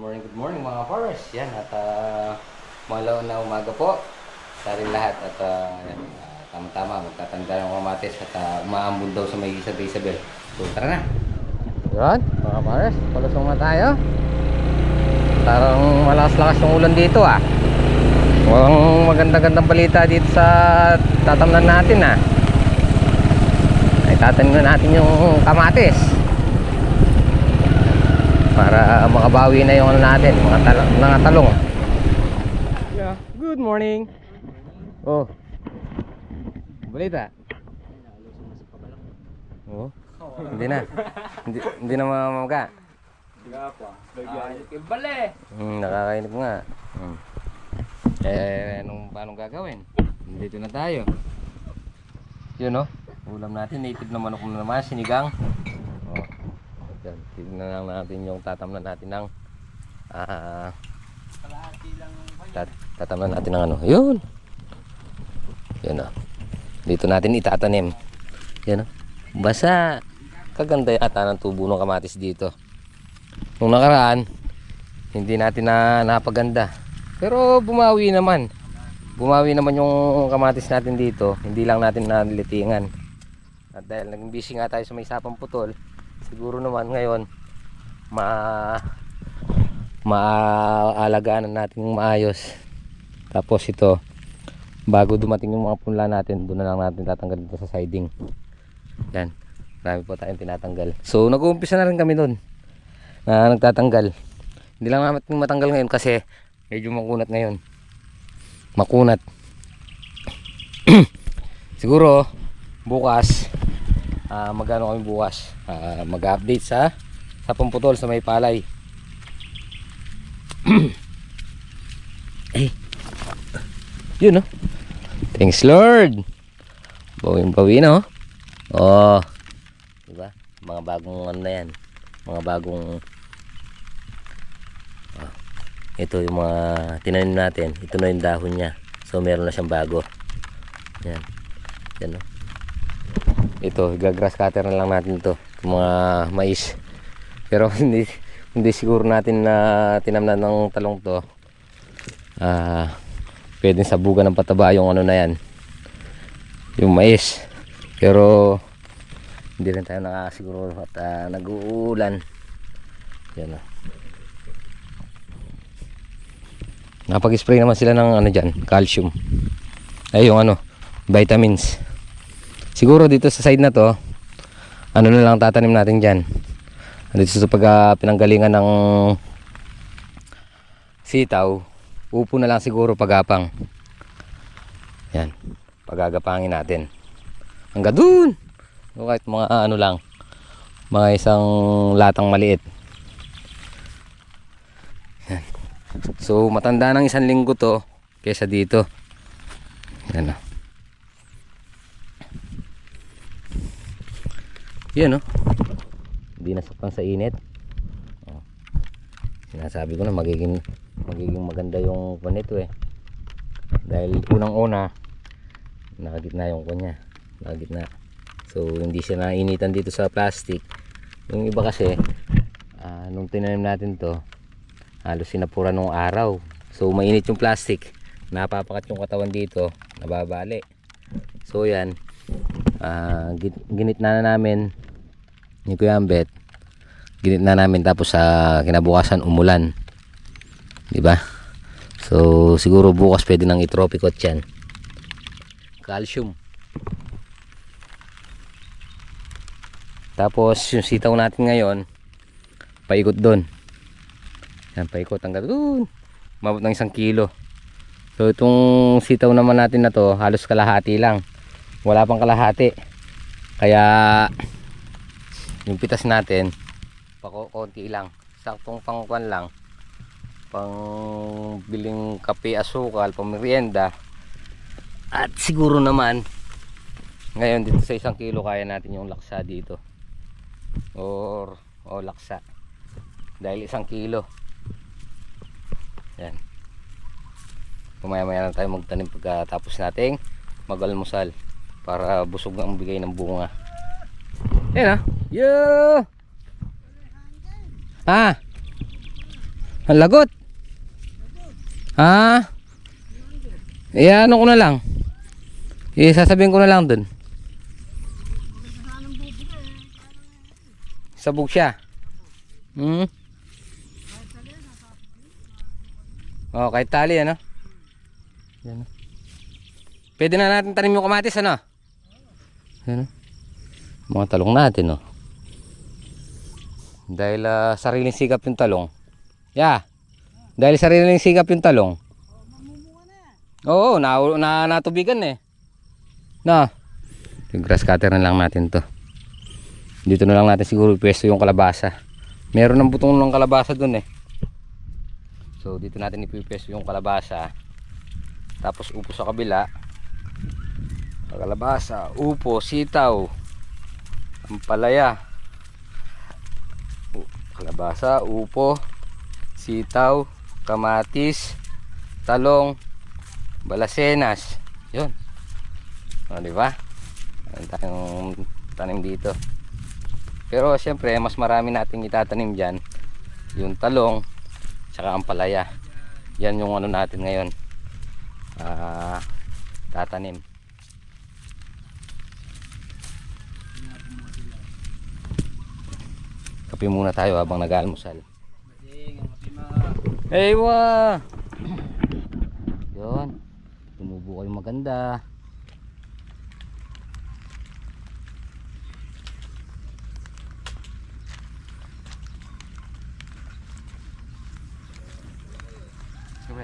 good morning mga farmers. Yan at malaw na umaga po sa ating lahat at tama-tama magtatanda ng kamatis at umaambon daw sa may Isabel. So tara na. Yan mga farmers, palusong na tayo. Parang malakas-lakas yung ulan dito ah. Walang maganda-gandang balita dito sa tatamnan natin ah. Ay tatanim na natin yung kamatis para makabawi na yung ano natin, mga talong. Yeah, good morning. Oh. Balita. Oh. Hindi na. Hindi na mamamaga. Bale. Nakakainip nga. Paano gagawin? Dito na tayo. Yun oh. Ulam natin, native na manok na naman, sinigang. Oh. Yan, tignan lang natin yung tatamnan natin ng tatamnan natin ng ano. Yun. Yun oh. Dito natin itatanim. Yan oh. Basa. Kaganda yata ng tubo ng kamatis dito. Nung nakaraan, hindi natin napaganda. Pero bumawi naman. Bumawi naman yung kamatis natin dito. Hindi lang natin nalitingan. At dahil naging busy nga tayo sa may sapang putol, siguro naman ngayon maaalagaan natin yung maayos. Tapos ito, bago dumating yung mga punla natin, doon na lang natin tatanggal dito sa siding. Yan, marami po tayong tinatanggal. So nag-uumpisa na rin kami doon na nagtatanggal. Hindi lang natin matanggal ngayon kasi medyo makunat ngayon. Makunat. Siguro bukas magano kami bukas, mag-update sa pamputol sa may palay. Eh, yun no. Thanks Lord. Bawing-bawi no. Oh, diba? Mga bagong ano na yan. Mga bagong ito yung mga tinanim natin. Ito na yung dahon niya. So meron na siyang bago. Yan. Yan no. Ito, gagrass cutter na lang natin ito, mga mais. Pero hindi siguro natin na tinamnan ng talong to. Pwedeng sabugan ng pataba yung ano na yan, yung mais. Pero hindi rin tayo nakasiguro at nag-uulan. Yan o. Napag-spray naman sila ng ano dyan, calcium. Ay yung ano, vitamins. Siguro dito sa side na to, ano na lang tatanim natin dyan. Dito sa pinanggalingan ng sitaw, upo na lang siguro pagapang. Yan, pagagapangin natin. Hanggang dun! Kahit mga ano lang, mga isang latang maliit. Yan. So matanda ng 1 linggo to kesa dito. Yan o. Yun no, hindi nasaktan sa init. Sinasabi ko na magiging maganda yung kuwan nito eh, dahil unang-una nakagitna yung kuwan niya, nakagitna. So hindi siya nainitan dito sa plastic. Yung iba kasi nung tinanim natin to, halos sinapura nung araw. So mainit yung plastic, napapakat yung katawan dito, nababali. So yan, ginitna na namin ni Kuya Ambet, ginitna namin, tapos sa kinabukasan umulan, di ba? So siguro bukas pwede nang itropicot yan, calcium. Tapos yung sitaw natin ngayon, paikot doon, yan, paikot hanggang doon, mabot ng 1 kilo. So itong sitaw naman natin na to, halos kalahati lang, wala pang kalahati. Kaya yung pitas natin konti lang, saktong pangkuan lang, pang biling kape, asukal, pang merienda. At siguro naman ngayon dito sa 1 kilo kaya natin yung laksa dito, o laksa, dahil 1 kilo. Yan, kumaya-maya na tayo magtanim pagkatapos nating mag-almusal para busog na ang bigay ng bunga. Yan ah. Yo! Ang lagot. Ha? Ano ko na lang. Sasabihin ko na lang dun. Sabog siya. Oh, kahit tali ano. Yan. Pwede na natin tanim yung kamatis ano. Yan. Mga talong natin oh. Dahil sariling sikap yung talong. Dahil sariling sikap yung talong. Oo, natubigan eh. Yung grass cutter na lang natin to. Dito na lang natin siguro pwesto yung kalabasa. Meron ng butong ng kalabasa dun eh. So dito natin ipipwesto yung kalabasa. Tapos upo sa kabila. Kalabasa, upo, sitaw, ampalaya. Kalabasa, upo, sitaw, kamatis, talong, balasenas. Yun. Di ba? Meron tayong tanim dito. Pero siyempre mas marami nating itatanim dyan yung talong tsaka ampalaya. Yan yung ano natin ngayon tatanim. Kape muna tayo habang nag-almusal. Ewa! Yun, tumubo kayo maganda.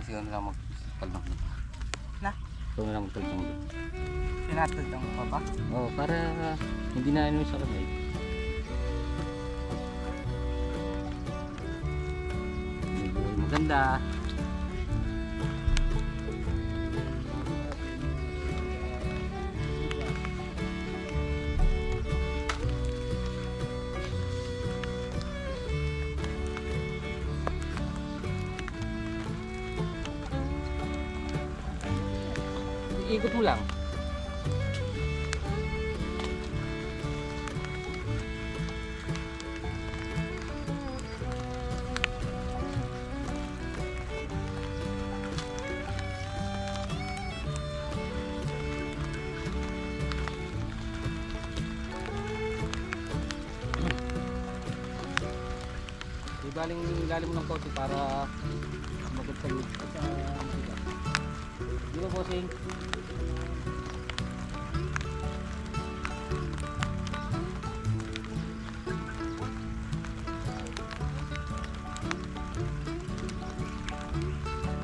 Siguro na lang magtalbang dito. Siguro na lang magtalbang dito. Pinatulong pa ba? Oo, para hindi na ano sa kamay. Maganda. Ikot mo lang. Ilalim mo ng konti para magod sa loob sa masika. Di ba, bossing?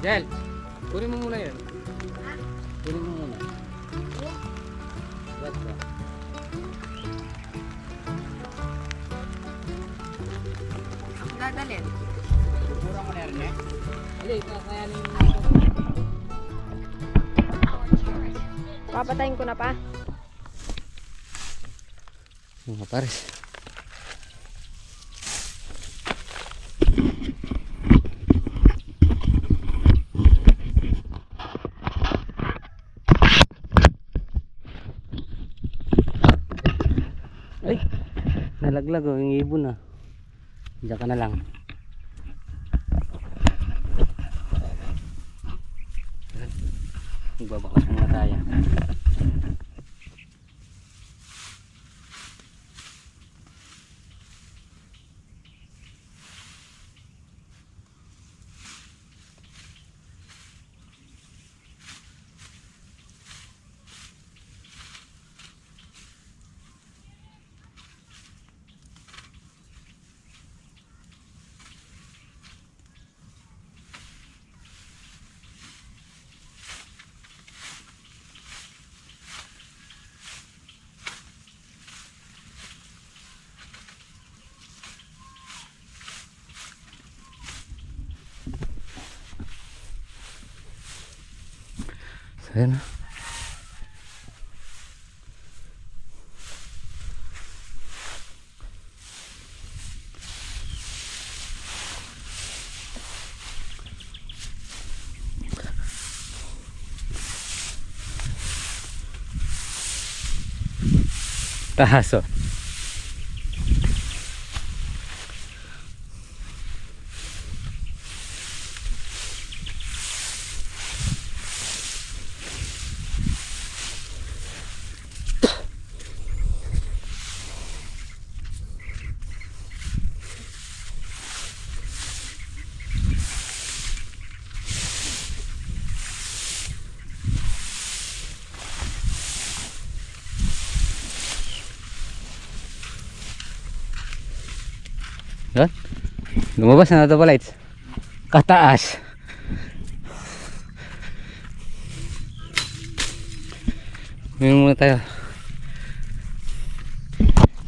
Jel, kunin mo muna yun. Kunin mo muna. That's right. Dadalhin. Pupura mo na rin eh. Hindi, kakayanin mo. Papatayin ko na pa. Mga pares. Ay, nalaglag oh, yung ibon ah. Diyan ka na lang. Magbabakas muna tayo. Ayan na. Tahaso. Lumabas na double lights. Kataas. Ngayon muna tayo.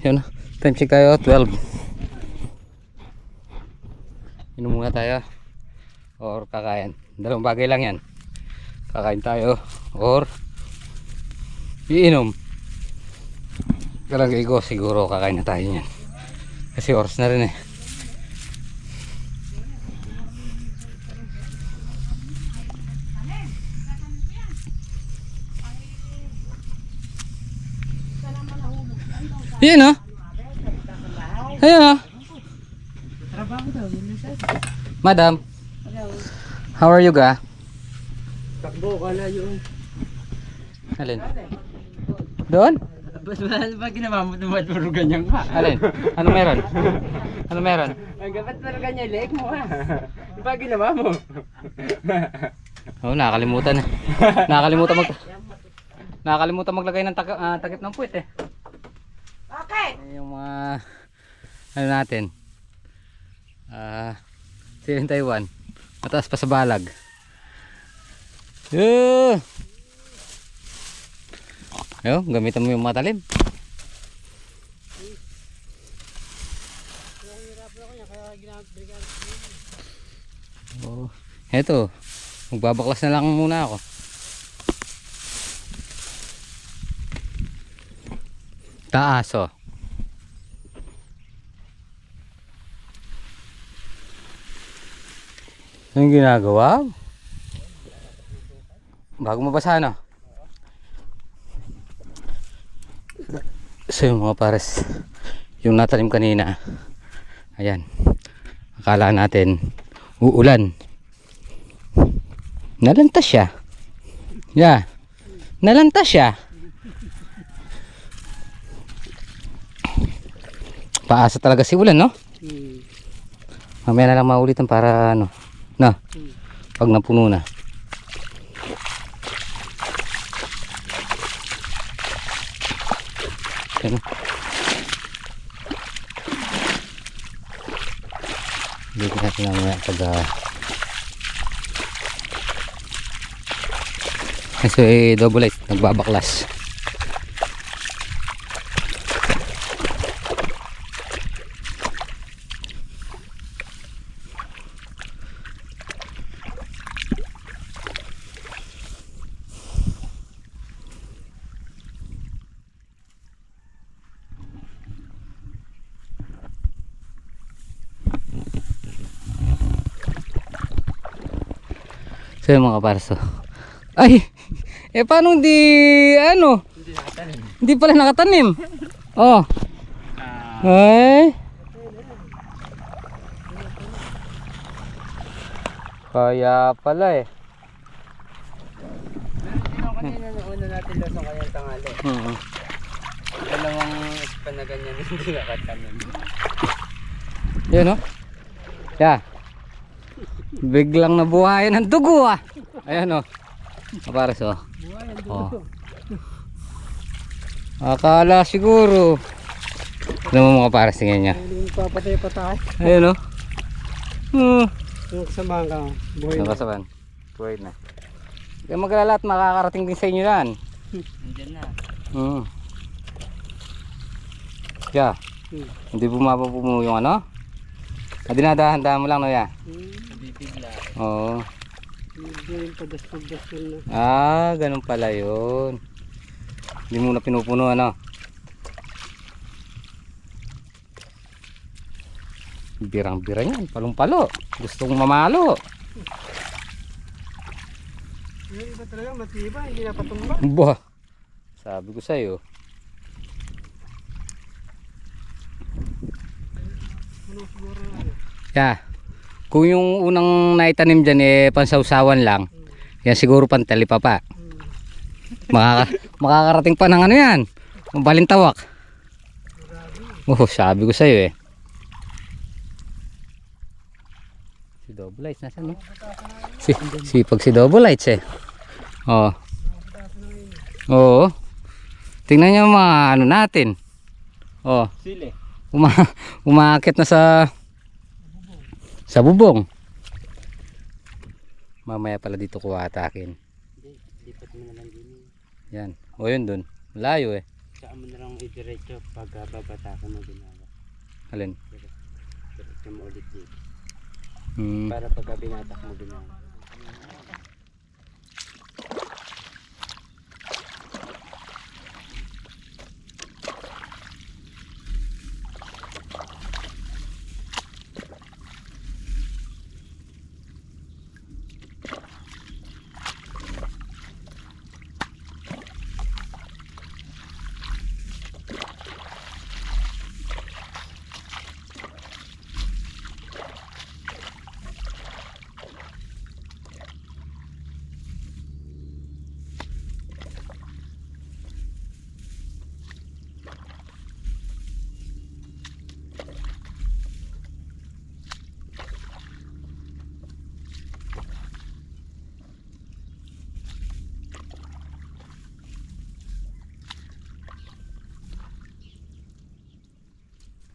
Yun na. Time check tayo. 12. Inom muna tayo. Or kakain. Dalawang bagay lang yan. Kakain tayo. Or iinom. Kalagay ko siguro kakain na tayo yan. Kasi oras na rin eh. Yan o. Ayan o. Madam. How are you ga? Takbo ka na yun. Alin? Doon? Ba't ginawa mo naman puro ganyan ka? Alin? Ano meron? Ano meron? Ang gabat puro ganyan, leeg mo ha. Ba't ginawa mo? Oh, nakakalimutan eh. Nakakalimutan maglagay ng takip ng puwet eh. Okay. Yung mga ano natin. Siling Taiwan. Mataas pa sa balag. Ayun, gamitan mo yung matalim. Oh, eto. Magbabaklas na lang muna ako. Taas oh. Anong ginagawa? Bago mabasa no? So yung mga pares, yung natalim kanina, ayan, akala natin uulan, nalantas siya. Yeah, nalantas siya. Paasa talaga si ulan, no? Mamaya na lang maulitan para ano, na, pag napuno na. Ano? Dito natin mamaya pag so double light, nagbabaklas. So yung mga parso, ay, paano hindi, ano, hindi pala nakatanim. Oh, ay, kaya pala eh. Kanina na una natin lasong kanyang tangali. Dalawang ispan na ganyan hindi nakatanim. Yun no? Yeah. Biglang nabuhayan ng dugo ah. Ayan o. Para so. Oh. Akala siguro. Ano mo mga pares tingin niya? Hindi papatay pa tayo. Ayan o. Yung kasamahan ka. Buhay Yung kasaban. Buhay na. Kaya maglala at makakarating din sa inyo yan. Nandiyan na. Yeah. Hindi bumaba po mo yung ano? Dinadahan-dahan mo lang no ya? Bibigla. Oo. Hindi yung padas-padas na. Ganun pala yun. Hindi mo na pinupuno ano? Birang-bira yan, palong-palo. Gustong mamalo. Yung iba talaga matibay, hindi na patumba. Bah, sabi ko sa'yo. Ano siguro na? Yeah. Kung yung unang naitanim dyan pansawsawan lang, yan siguro pantalipa pa. Makakarating pa ng ano yan, balintawak. Oh, sabi ko sa'yo eh. Si Double Lights nasaan no? Sipag si Double Lights eh. Oh. Oo. Tingnan niyo mga ano natin. Oh. Sili. Umaakit na sa Sa bubong. Mamaya pala dito ko atakin. Hindi, lipat mo na lang din. Yan. O yun dun. Malayo eh. Saan mo na lang idiretso pag babatakan mo ginawa. Alin? Diretso mo ulit dito. Hmm. Para pag binatak mo ginawa.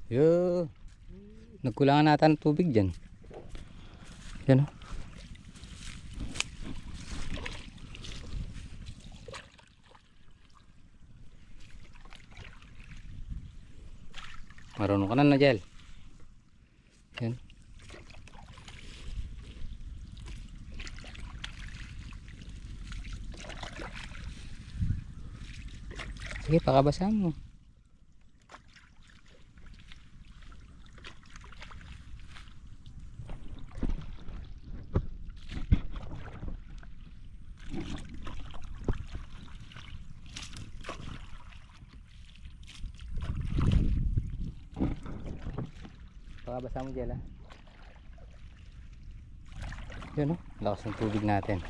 Yo. Nagkulangan nata ng tubig dyan. Yan o. Marunong ka na Nigel. Yan. Sige, pakabasa mo. Pakabasa mo dyan, ha? Yun, oh. Lakas ng tubig natin.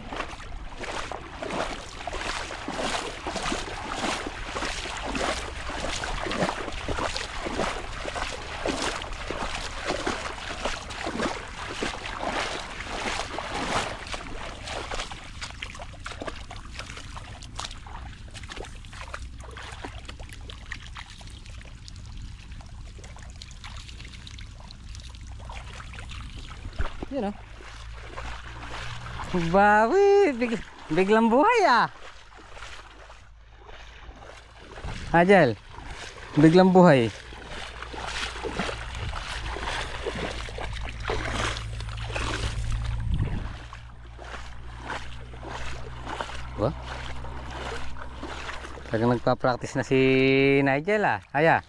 Yun, oh. Bawi, biglang buhay ah. Ajal, biglang buhay. Wah. Talagang nagpa-practice na si Nigel ah. Aya.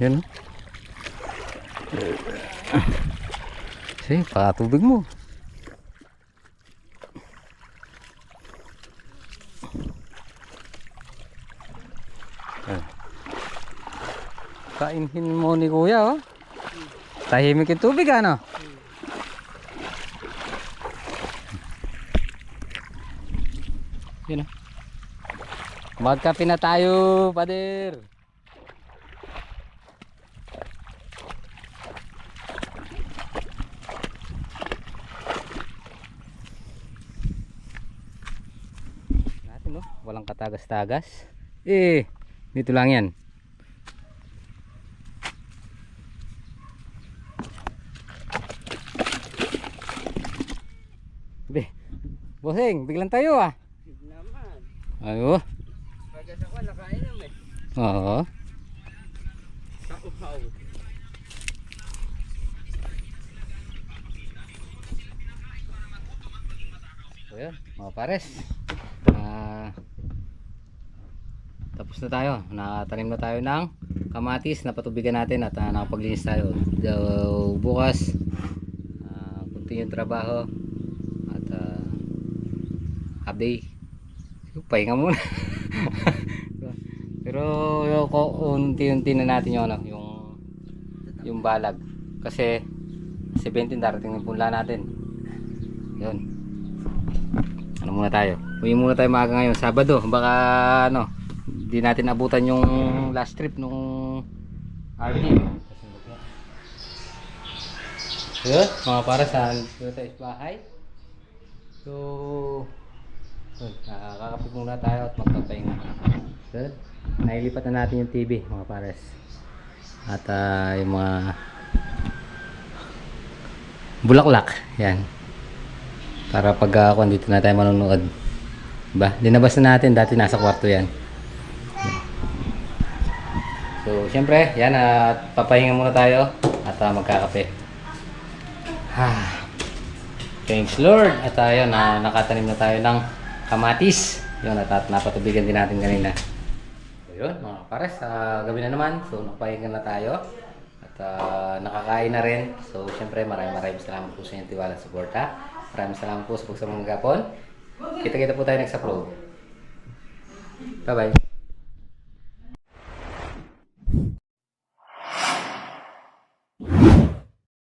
Yun. Sige, pakatubig mo. Kainhin mo ni kuya, oh. Tahimik yung tubig, ano? Yun, oh. Magkape na tayo, pader. Natin, oh. Walang katagas-tagas. Eh, dito lang yan. Bossing, biglang tayo ah. Naman. Ayo. Bagas ako, nakainom eh. Oo. Sa uhaw. So yun, mga pares. Tapos na tayo. Nakatanim na tayo ng kamatis. Napatubigan natin at nakapaglinis tayo. Bukas, continue yung trabaho. At half day. Pahinga muna. Pero unti-unti na natin yung, yung balag. Kasi 17 darating yung punla natin. Yun. Ano muna tayo? Uwi muna tayo maaga ngayon. Sabado. Baka hindi natin abutan yung last trip nung RV. Yun. Mga para sa bahay. So kakapit muna tayo at magpapahinga. Good. Nailipat na natin yung TV mga pares. At yung mga bulaklak. Yan. Para pag kung dito na tayo manonood. Diba? Dinabas na natin. Dati nasa kwarto yan. So, syempre, yan. At papahinga muna tayo. At magkakape. Thanks Lord. At ayun, nakatanim na tayo ng kamatis. Yun, at napatubigan din natin kanina. So, yun, mga kapares. Gabi na naman. So, nakapahinga na tayo. At nakakain na rin. So, syempre, maraming salamat po sa inyong tiwala at suporta. Maraming salamat po sa pagsama ng gapon. Kita-kita po tayo next upload. Bye-bye.